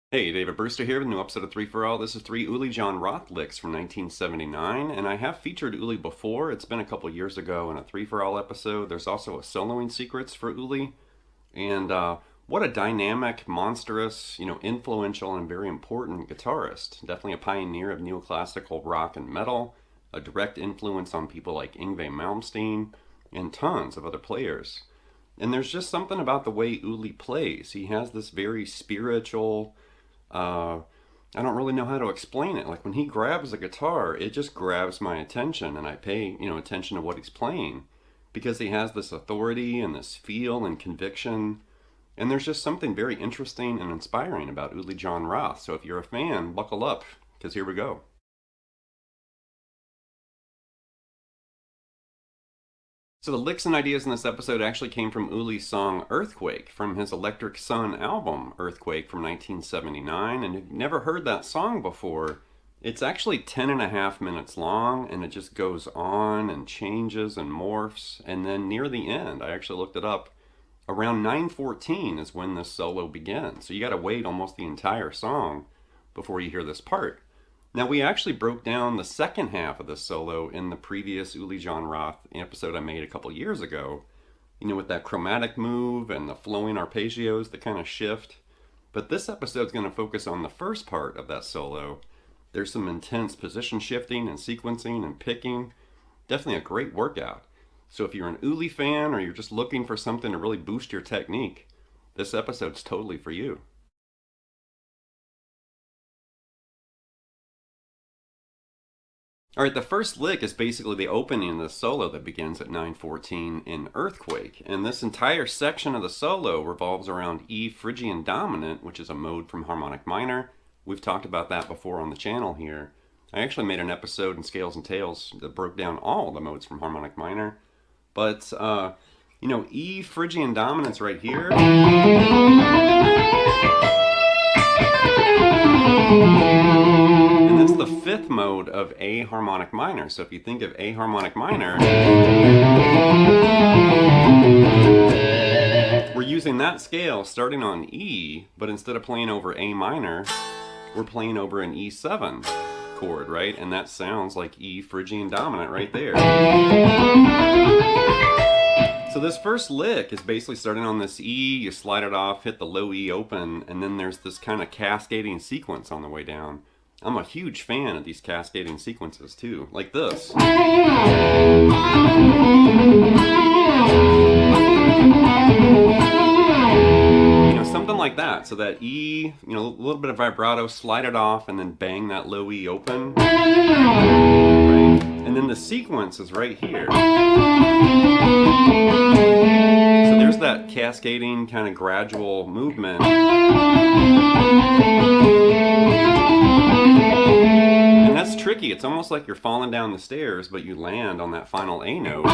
Hey, David Brewster here with a new episode of 3 for All. This is 3 Uli Jon Roth licks from 1979, and I have featured Uli before. It's been a couple years ago in a 3 for All episode. There's also a soloing secrets for Uli, and what a dynamic, monstrous, influential and very important guitarist. Definitely a pioneer of neoclassical rock and metal, a direct influence on people like Yngwie Malmsteen, and tons of other players. And there's just something about the way Uli plays. He has this very spiritual, I don't really know how to explain it. Like when he grabs a guitar, it just grabs my attention, and I pay, attention to what he's playing because he has this authority and this feel and conviction. And there's just something very interesting and inspiring about Uli Jon Roth. So if you're a fan, buckle up, because here we go. So the licks and ideas in this episode actually came from Uli's song Earthquake from his Electric Sun album Earthquake from 1979. And if you've never heard that song before, it's actually 10.5 minutes long, and it just goes on and changes and morphs. And then near the end, I actually looked it up, around 9:14 is when this solo begins. So you got to wait almost the entire song before you hear this part. Now, we actually broke down the second half of this solo in the previous Uli Jon Roth episode I made a couple years ago, with that chromatic move and the flowing arpeggios that kind of shift. But this episode's going to focus on the first part of that solo. There's some intense position shifting and sequencing and picking. Definitely a great workout. So if you're an Uli fan or you're just looking for something to really boost your technique, this episode's totally for you. All right, the first lick is basically the opening of the solo that begins at 9:14 in Earthquake. And this entire section of the solo revolves around E Phrygian Dominant, which is a mode from harmonic minor. We've talked about that before on the channel here. I actually made an episode in Scales and Tails that broke down all the modes from harmonic minor. But, E Phrygian Dominant's right here. And that's the fifth mode of A harmonic minor. So if you think of A harmonic minor, we're using that scale starting on E, but instead of playing over A minor, we're playing over an E7 chord, right? And that sounds like E Phrygian Dominant right there. So this first lick is basically starting on this E, you slide it off, hit the low E open, and then there's this kind of cascading sequence on the way down. I'm a huge fan of these cascading sequences too, like this. Something like that. So that E, a little bit of vibrato, slide it off, and then bang that low E open. Right? And then the sequence is right here. So there's that cascading kind of gradual movement. And that's tricky. It's almost like you're falling down the stairs, but you land on that final A note.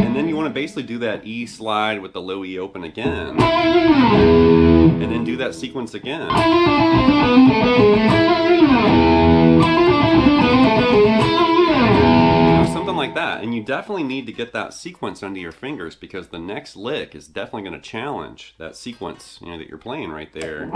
And then you want to basically do that E slide with the low E open again. And then do that sequence again. Something like that. And you definitely need to get that sequence under your fingers because the next lick is definitely going to challenge that sequence, that you're playing right there.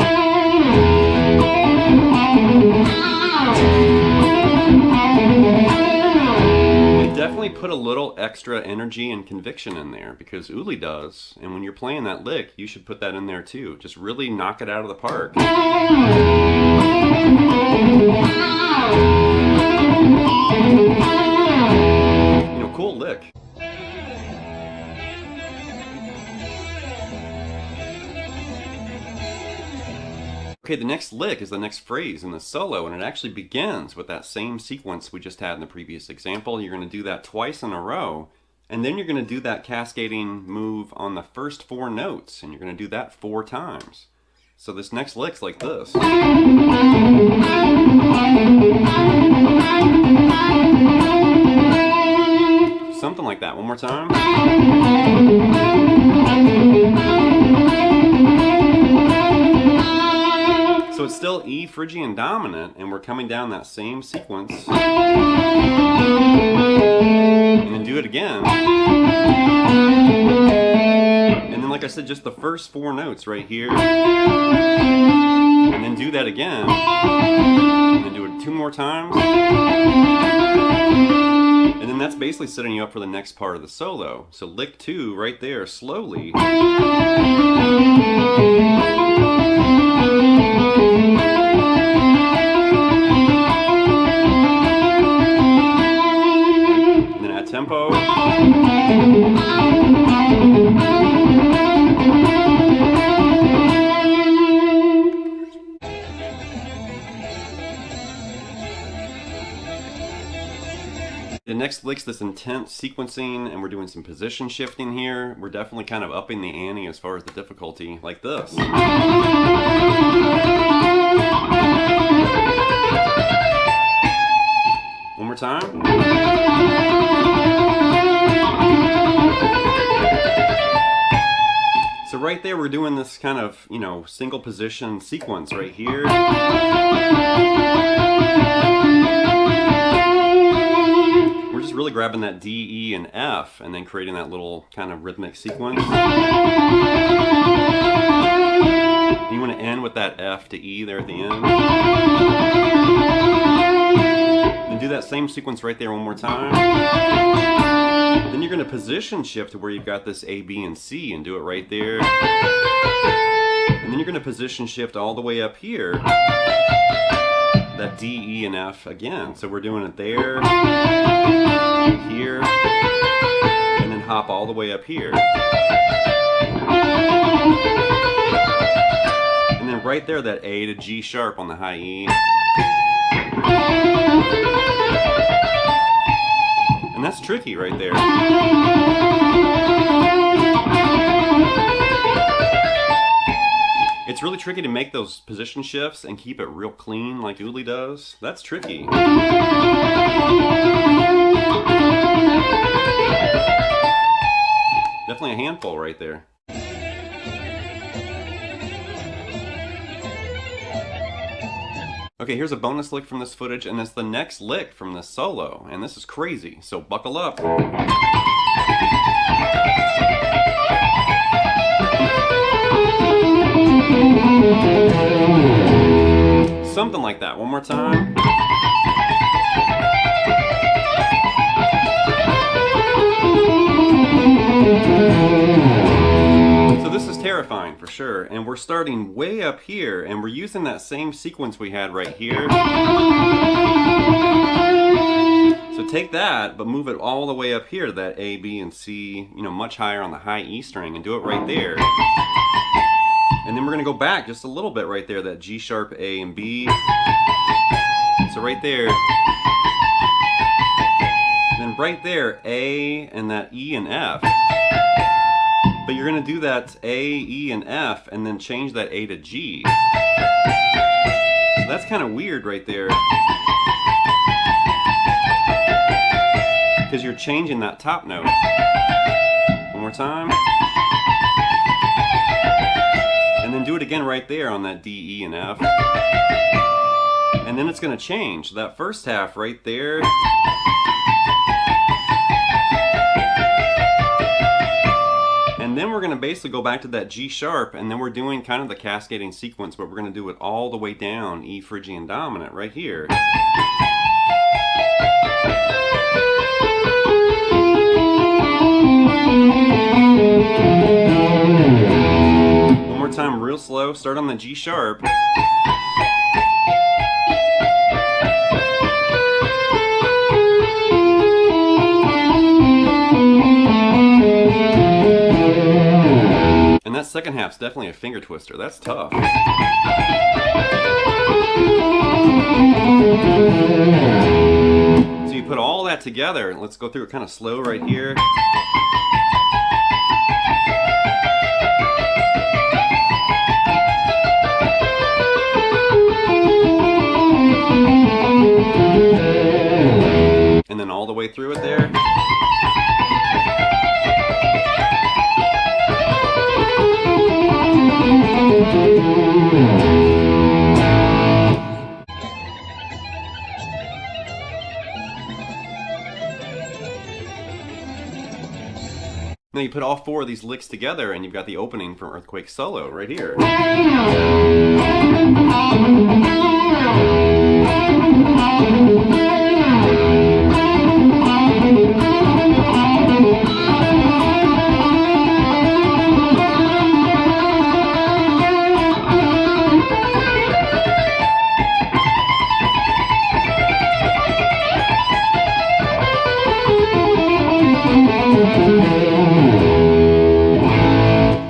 And definitely put a little extra energy and conviction in there because Uli does. And when you're playing that lick, you should put that in there too. Just really knock it out of the park. Cool lick. Okay, the next lick is the next phrase in the solo, and it actually begins with that same sequence we just had in the previous example. You're going to do that twice in a row, and then you're going to do that cascading move on the first 4 notes, and you're going to do that 4 times. So this next lick's like this. Something like that. One more time. So it's still E Phrygian Dominant, and we're coming down that same sequence. And then do it again. And then, like I said, to just the first 4 notes right here. And then do that again. And then do it 2 more times. And then that's basically setting you up for the next part of the solo. So lick 2 right there, slowly. And then add tempo. The next lick's this intense sequencing, and we're doing some position shifting here. We're definitely kind of upping the ante as far as the difficulty, like this. One more time. So right there we're doing this kind of, single position sequence right here. We're just really grabbing that D, E, and F and then creating that little kind of rhythmic sequence. You want to end with that F to E there at the end. And do that same sequence right there one more time. Then you're going to position shift to where you've got this A, B, and C and do it right there. And then you're going to position shift all the way up here. That D, E, and F again. So we're doing it there, here, and then hop all the way up here. And then right there, that A to G sharp on the high E. And that's tricky right there. It's really tricky to make those position shifts and keep it real clean like Uli does. That's tricky. Definitely a handful right there. Okay, here's a bonus lick from this footage, and it's the next lick from this solo, and this is crazy, so buckle up. Something like that. One more time. So this is terrifying for sure, and we're starting way up here, and we're using that same sequence we had right here. So take that, but move it all the way up here to that A, B, and C, much higher on the high E string, and do it right there. And then we're going to go back just a little bit right there, that G sharp, A, and B. So right there. Then right there, A, and that E and F. But you're going to do that A, E, and F, and then change that A to G. So that's kind of weird right there. Because you're changing that top note. One more time. And then do it again right there on that D, E, and F. And then it's going to change. That first half right there. And then we're going to basically go back to that G sharp, and then we're doing kind of the cascading sequence, but we're going to do it all the way down E Phrygian Dominant right here. Time real slow, start on the G sharp. And that second half's definitely a finger twister. That's tough. So you put all that together, let's go through it kind of slow right here. And then all the way through it there. Now you put all four of these licks together and you've got the opening from Earthquake solo right here.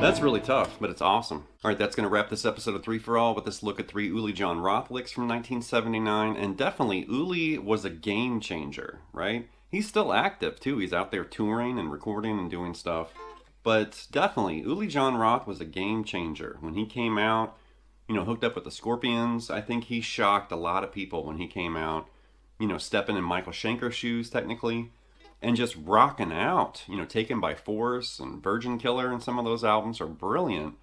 That's really tough, but it's awesome. All right, that's going to wrap this episode of 3 for All with this look at 3 Uli Jon Roth licks from 1979. And definitely, Uli was a game changer, right? He's still active, too. He's out there touring and recording and doing stuff. But definitely, Uli Jon Roth was a game changer. When he came out, hooked up with the Scorpions, I think he shocked a lot of people when he came out, stepping in Michael Schenker's shoes, technically, and just rocking out, Taken by Force and Virgin Killer, and some of those albums are brilliant.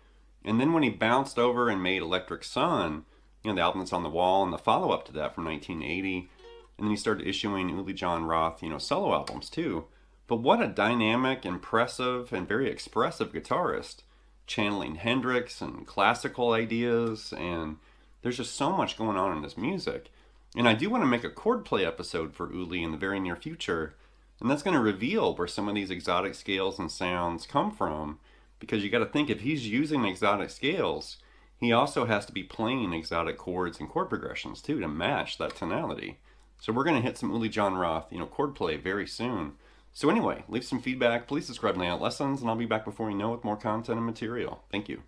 And then when he bounced over and made Electric Sun, the album that's on the wall, and the follow-up to that from 1980, and then he started issuing Uli Jon Roth, solo albums too. But what a dynamic, impressive, and very expressive guitarist, channeling Hendrix and classical ideas, and there's just so much going on in this music. And I do want to make a chord play episode for Uli in the very near future, and that's going to reveal where some of these exotic scales and sounds come from, because you got to think, if he's using exotic scales, he also has to be playing exotic chords and chord progressions too to match that tonality. So we're going to hit some Uli Jon Roth, chord play very soon. So anyway, leave some feedback, please subscribe to Layout Lessons, and I'll be back before you know with more content and material. Thank you.